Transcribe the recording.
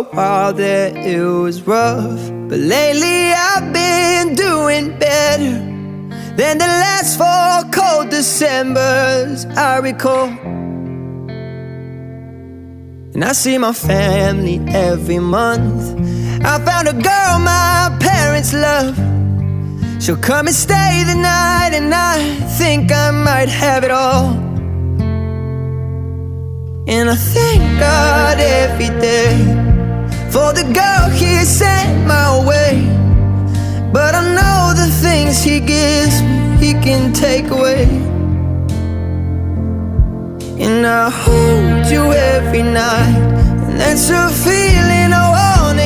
a while there it was rough, but lately I've been doing better than the last 4 cold Decembers I recall. And I see my family every month. I found a girl my parents love. She'll come and stay the night, and I think I might have it all. And I thank God every day for the girl He sent my way. But I know the things He gives me, He can take away. And I hold you every night, and that's a feeling